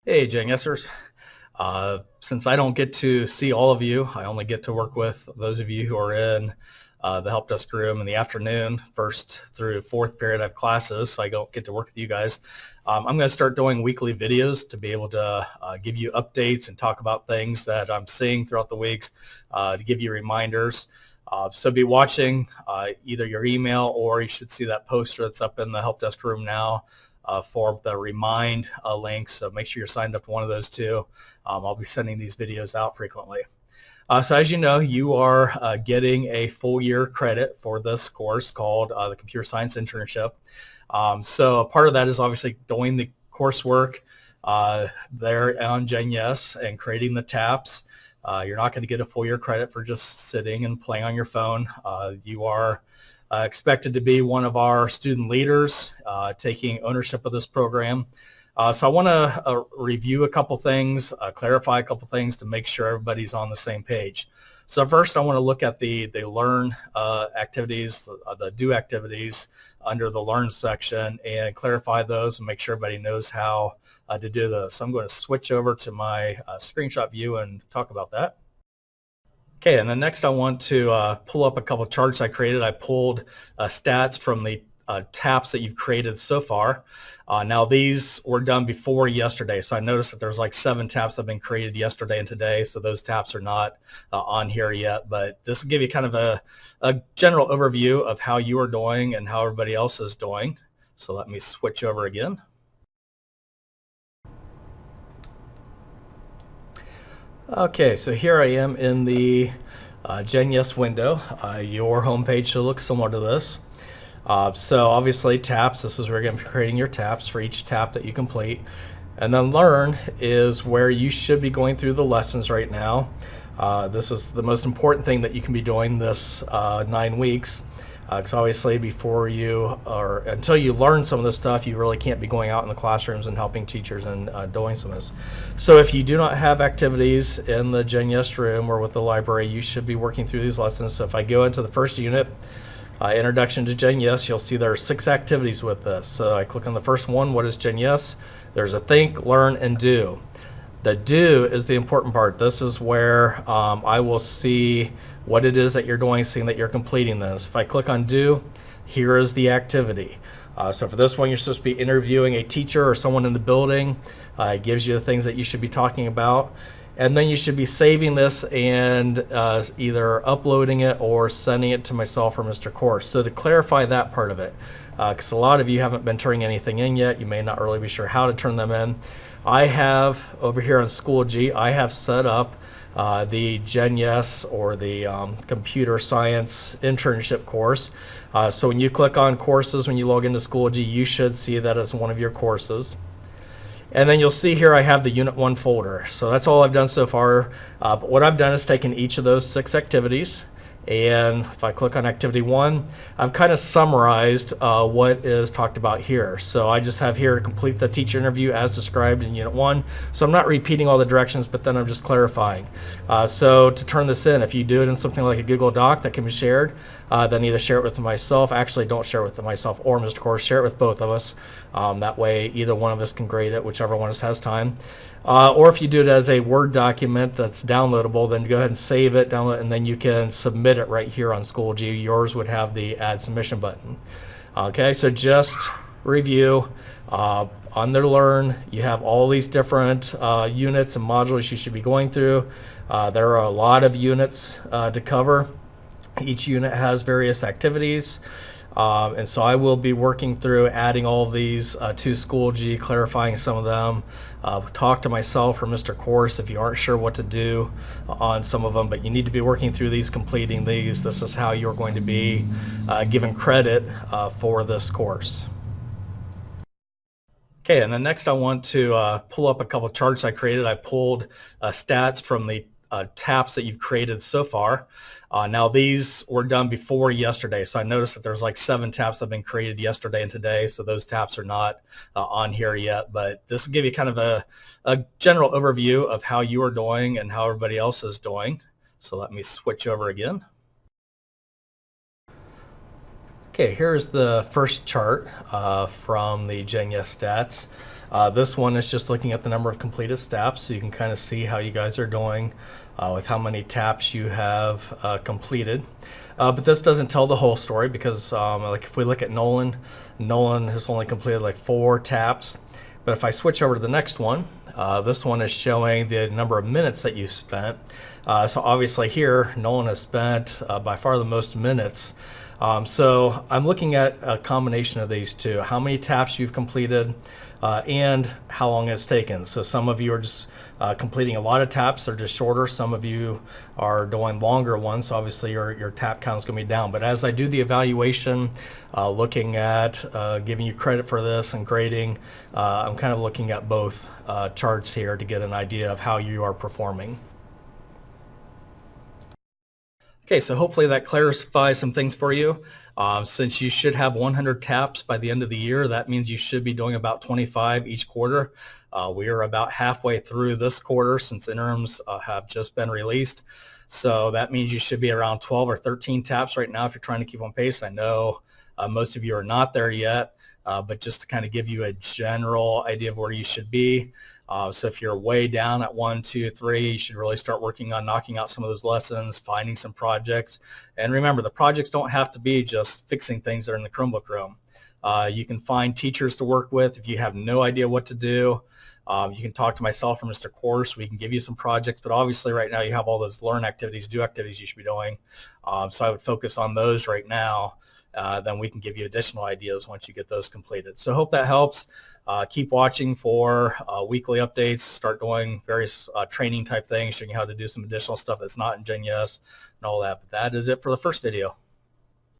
Hey, GenYesers. Since I don't get to see all of you, I only get to work with those of you who are in the help desk room in the afternoon. First through fourth period I have classes, so I don't get to work with you guys. I'm going to start doing weekly videos to be able to give you updates and talk about things that I'm seeing throughout the weeks, to give you reminders. So be watching either your email, or you should see that poster that's up in the help desk room now for the remind links. So make sure you're signed up to one of those two. I'll be sending these videos out frequently. So as you know, you are getting a full year credit for this course called the Computer Science Internship. So a part of that is obviously doing the coursework there on GenYes and creating the taps. You're not going to get a full year credit for just sitting and playing on your phone. You are expected to be one of our student leaders, taking ownership of this program. So I want to review a couple things, clarify a couple things to make sure everybody's on the same page. So first I want to look at the learn activities, the do activities under the learn section, and clarify those and make sure everybody knows how to do those. So I'm going to switch over to my screenshot view and talk about that. Okay, and then next I want to pull up a couple of charts I created. I pulled stats from the taps that you've created so far. Now these were done before yesterday, so I noticed that there's like 7 taps that have been created yesterday and today, so those taps are not on here yet, but this will give you kind of a general overview of how you are doing and how everybody else is doing. So let me switch over again. Okay, so here I am in the GenYes window. Your homepage should look similar to this. So obviously taps, this is where you're going to be creating your taps for each tap that you complete. And then learn is where you should be going through the lessons right now. This is the most important thing that you can be doing this 9 weeks. Because obviously before you, or until you learn some of this stuff, you really can't be going out in the classrooms and helping teachers and doing some of this. So if you do not have activities in the GenYes room or with the library, you should be working through these lessons. So if I go into the first unit, Introduction to GenYes, you'll see there are 6 activities with this. So I click on the first one, what is GenYes? There's a think, learn, and do. The do is the important part. This is where I will see what it is that you're doing, seeing that you're completing this. If I click on do, here is the activity. So for this one, you're supposed to be interviewing a teacher or someone in the building. It gives you the things that you should be talking about. And then you should be saving this and either uploading it or sending it to myself or Mr. Course. So to clarify that part of it, because a lot of you haven't been turning anything in yet, you may not really be sure how to turn them in. I have over here on Schoology, I have set up the GenYes or the computer science internship course. So when you click on courses, when you log into Schoology, you should see that as one of your courses. And then you'll see here I have the Unit 1 folder. So that's all I've done so far. But what I've done is taken each of those 6 activities, and if I click on Activity 1, I've kind of summarized what is talked about here. So I just have here complete the teacher interview as described in Unit 1. So I'm not repeating all the directions, but then I'm just clarifying. So to turn this in, if you do it in something like a Google Doc that can be shared, then either share it with myself. Actually, don't share it with myself or Mr. Course. Share it with both of us. That way, either one of us can grade it, whichever one of us has time. Or if you do it as a Word document that's downloadable, then go ahead and save it, download it, and then you can submit it right here on Schoology. Yours would have the Add Submission button. Okay, so just review. Under Learn, you have all these different units and modules you should be going through. There are a lot of units to cover. Each unit has various activities. And so I will be working through adding all of these to Schoology, clarifying some of them. Talk to myself or Mr. Course if you aren't sure what to do on some of them, but you need to be working through these, completing these. This is how you're going to be given credit for this course. Okay, and then next I want to pull up a couple of charts I created. I pulled stats from the taps that you've created so far. Now these were done before yesterday, so I noticed that there's like 7 taps that have been created yesterday and today, so those taps are not on here yet, but this will give you kind of a general overview of how you are doing and how everybody else is doing. So let me switch over again. Okay, here's the first chart from the GenYes stats. This one is just looking at the number of completed steps, so you can kind of see how you guys are doing with how many taps you have completed. But this doesn't tell the whole story because like if we look at Nolan has only completed like 4 taps. But if I switch over to the next one, this one is showing the number of minutes that you spent. So obviously here, Nolan has spent by far the most minutes. So I'm looking at a combination of these two, how many taps you've completed and how long it's taken. So some of you are just completing a lot of taps, they're just shorter. Some of you are doing longer ones, so obviously your tap count is going to be down. But as I do the evaluation, looking at giving you credit for this and grading, I'm kind of looking at both charts here to get an idea of how you are performing. Okay, so hopefully that clarifies some things for you. Since you should have 100 taps by the end of the year, that means you should be doing about 25 each quarter. We are about halfway through this quarter since interims have just been released. So that means you should be around 12 or 13 taps right now if you're trying to keep on pace. I know most of you are not there yet, but just to kind of give you a general idea of where you should be. So if you're way down at 1, 2, 3, you should really start working on knocking out some of those lessons, finding some projects. And remember, the projects don't have to be just fixing things that are in the Chromebook room. You can find teachers to work with if you have no idea what to do. You can talk to myself or Mr. Course. We can give you some projects, but obviously right now you have all those learn activities, do activities you should be doing. So I would focus on those right now. Then we can give you additional ideas once you get those completed. So hope that helps. Keep watching for weekly updates. Start doing various training type things, showing you how to do some additional stuff that's not in GenYes and all that. But that is it for the first video.